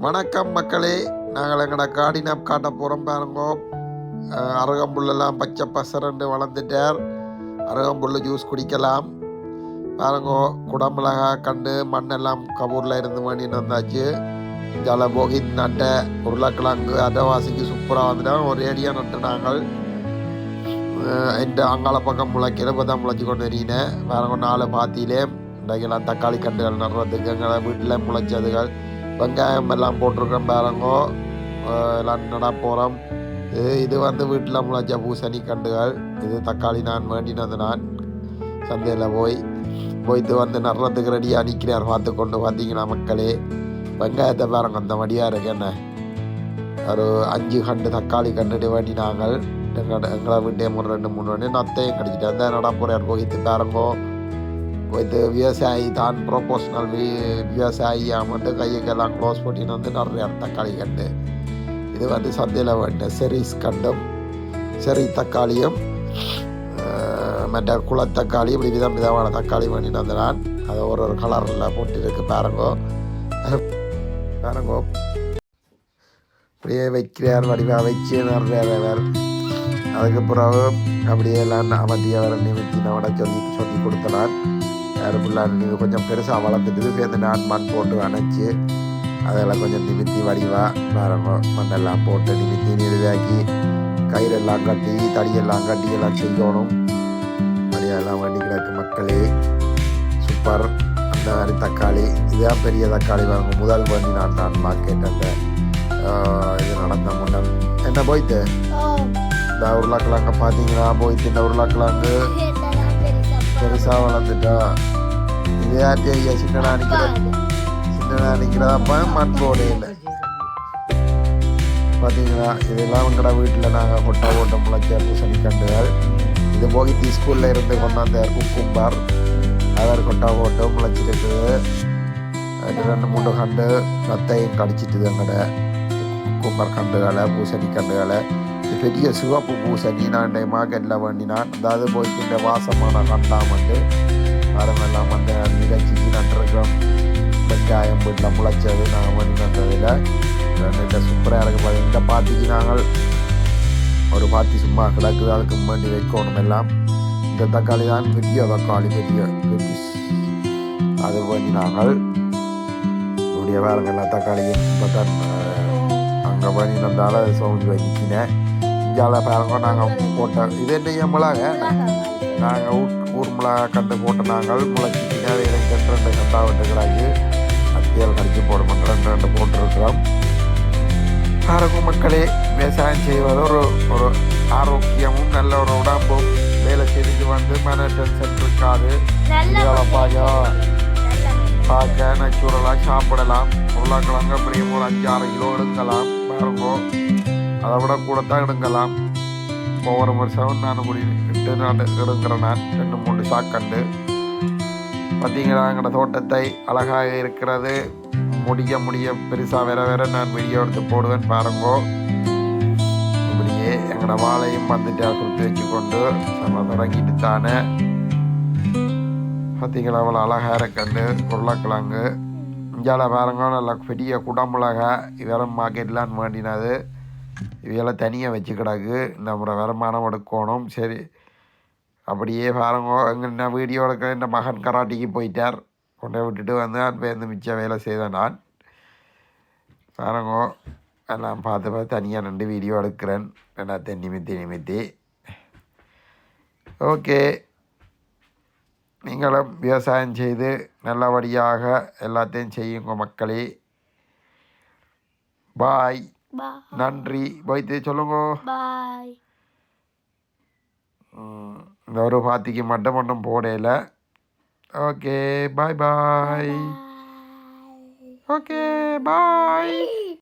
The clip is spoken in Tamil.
வணக்கம் மக்களே, நாங்கள் எங்களோட காடினாப் காட்ட போகிறோம் பாருங்கோ. அருகம்புல்லெல்லாம் பச்சை பசரண்டு வளர்ந்துட்டார். அருகம்புல் ஜூஸ் குடிக்கலாம் பாருங்கோ. குடமிளகா கண்டு மண்ணெல்லாம் கபூரில் இருந்து வேண்டின்னு வந்தாச்சு. ஜல போகித் நட்டை உருளைக்கிழங்கு அடவாசிக்கு சூப்பராக வந்துட்டாங்க. ஒரு ஏடியாக நட்டு நாங்கள் இந்த அங்காள பக்கம் முளைக்கிற இப்போ தான் முளைச்சி கொண்டு வரீனேன். வேறங்க 4 பாத்தியிலே இன்றைக்கெல்லாம் தக்காளி கண்டுகள் நடுறதுக்கு எங்களை வீட்டில் முளைச்சதுகள் வெங்காயம் எல்லாம் போட்டிருக்கோம் பாருங்கோ. எல்லாம் நட போகிறோம். இது வந்து வீட்டில் முளைச்ச பூசணி கண்டுகள். இது தக்காளி நான் வேண்டினது. நான் சந்தையில் போய்த்து வந்து நடுறதுக்கு ரெடியாக நிற்கிறார். பார்த்து கொண்டு பார்த்தீங்கன்னா மக்களே, வெங்காயத்தை பாருங்க அந்த மடியாக இருக்கு. என்ன ஒரு 5 கண்டு தக்காளி கண்டுட்டு வேண்டினாங்கள். எங்களை வீட்டே 2-3 வண்டி நத்தையும் கடிச்சிட்டு அந்த நட போகிறார். போய்த்து பாருங்கோ. போய்த்து விவசாயி தான் ப்ரொபோஷனல் விவசாயியாக மட்டும் கையெல்லாம் க்ளோஸ் பண்ணின்னு வந்து நிறைய தக்காளி கண்டு. இது வந்து சந்தையில் வேண்ட செரிஸ் கண்டும் செரி தக்காளியும் மற்ற குளத்தக்காளி இப்படி விதமான தக்காளி வேண்டின்னு வந்து நான் அதை ஒரு கலரில் போட்டுருக்கு பாருங்கோ. இப்படியே வைக்கிறார். வடிவாக வச்சு நிறைய அதுக்கு பிறகு அப்படியே எல்லாம் மத்திய வர நிமித்தினோட சொல்லி கொடுத்தனான். யாருக்குள்ளார் நீங்கள் கொஞ்சம் பெருசாக வளர்ந்துட்டு சேர்ந்து நான் மண் போட்டு அணைச்சி அதெல்லாம் கொஞ்சம் நிமித்தி வடிவாக பாருங்க. மண்ணெல்லாம் போட்டு நிமித்தி நிறுவாக்கி கயிறெல்லாம் கட்டி தடியெல்லாம் கட்டி எல்லாம் செய்யணும். வடிவெல்லாம் வண்டி கிடக்கு மக்களே. சூப்பர். அந்த மாதிரி தக்காளி இதுதான் பெரிய தக்காளி வாங்க முதல் வண்டி நான் மார்க்கெட் அந்த இது நடந்த முன்னம் என்ன போய்த்து இந்த உருளைக்கிழங்க பார்த்தீங்கன்னா போய்த்து இந்த உருளைக்கிழங்கு பெருசாக வளர்ந்துட்டா. இதே ஐயா சின்னனா நிற்கிறதப்ப மண் போடையில் பார்த்தீங்களா. இதெல்லாம் எங்கட வீட்டில் நாங்கள் கொட்டை போட்டு முளைச்ச பூசணி கண்டுகள். இது போகித்தி ஸ்கூலில் இருந்து கொண்டாந்த குக்கும்பர் அவர் கொட்டை போட்டு முளைச்சிருக்குது. 2-3 கண்டு நத்தையும் கடிச்சிட்டுது எங்கட குக்கும்பர் கண்டுகளை பூசணி கண்டுகளை. இது பெரிய சிவப்பு பூசணி நான் மார்க்கெட்டில் வேண்டினான். அதாவது போய்ட்டு இந்த வாசமான கண்டாம் வந்து மரமெல்லாம் வந்து நிகழ்ச்சிக்கு நட்டுருக்கோம். வெங்காயம் வீட்டில் முளைச்சது நாங்கள் பண்ணி நட்டதில் சூப்பராக இருக்குது. இந்த பாத்திக்கு நாங்கள் ஒரு பாத்தி சும்மா கிடக்குது, அதுக்கு வேண்டி வைக்கணும் எல்லாம். இந்த தக்காளி தான் பெரிய தக்காளி பெரிய அது வேண்டி நாங்கள் இப்படியே வேறுங்கெல்லாம் தக்காளியும் இப்போ தான் அங்கே வேண்டி வந்தால சவுண்ட் வைக்கினேன். இஞ்சால பாருங்க நாங்கள் போட்ட இது என்ன மிளகா நாங்கள் ஊர் மிளகா கண்டு போட்ட நாங்கள் முளைச்சிக்கிங்க. அது எனக்கு 2 கண்டா விட்டுக்கிறாங்க. அத்தியால் கடிச்சு போடணும் 2 போட்டிருக்கிறோம். பாருங்க மக்களே, விவசாயம் செய்வது ஒரு ஆரோக்கியமும் நல்ல ஒரு உடம்பும். வேலை செய்துட்டு வந்து மன டென்ஷன் இருக்காது. பார்க்க நச்சுரலாக சாப்பிடலாம். உருளைக்கிழங்கு அப்படியும் ஒரு 5-6 கிலோ எடுக்கலாம். பாருங்கோ, அதை விட கூட தான் எடுங்கலாம். ஒவ்வொரு வருஷம் நான் எடுக்கிறேன். நான் 2-3 சாக்கண்டு பார்த்தீங்களா. எங்களோட தோட்டத்தை அழகாக இருக்கிறது. முடிய பெருசாக வேற நான் வீடியோ எடுத்து போடுவேன் பாருங்கோ. இப்படியே எங்களோட வாழையும் வந்துட்டு கொடுத்து வச்சுக்கொண்டு நம்ம தொடங்கிட்டு தானே பார்த்தீங்களா. அவ்வளோ அழகாக இருக்கண்டு உருளைக்கிழங்கு. இஞ்சால பாருங்க நல்லா பெரிய குடமிளகா வேற மார்க்கெட்லான்னு வேண்டினது. இவையெல்லாம் தனியாக வச்சு கிடக்கு. இந்த முறை வருமானம் எடுக்கணும். சரி அப்படியே பாருங்க. எங்கன்னா வீடியோ எடுக்க இந்த மகன் கராட்டிக்கு போயிட்டார். கொண்டை விட்டுட்டு வந்து பேருந்து மிச்சம் வேலை செய்தேன் நான். பாருங்க எல்லாம் பார்த்து தனியாக நின்று வீடியோ எடுக்கிறேன். எல்லாத்தையும் நிமித்தி ஓகே. நீங்களும் விவசாயம் செய்து நல்லபடியாக எல்லாத்தையும் செய்யுங்க மக்களே. பாய். நன்றி. போய்த்து சொல்லுங்க. இந்த ஒரு பாத்திக்கு மட்டும் போடையில். Okay bye. Okay bye.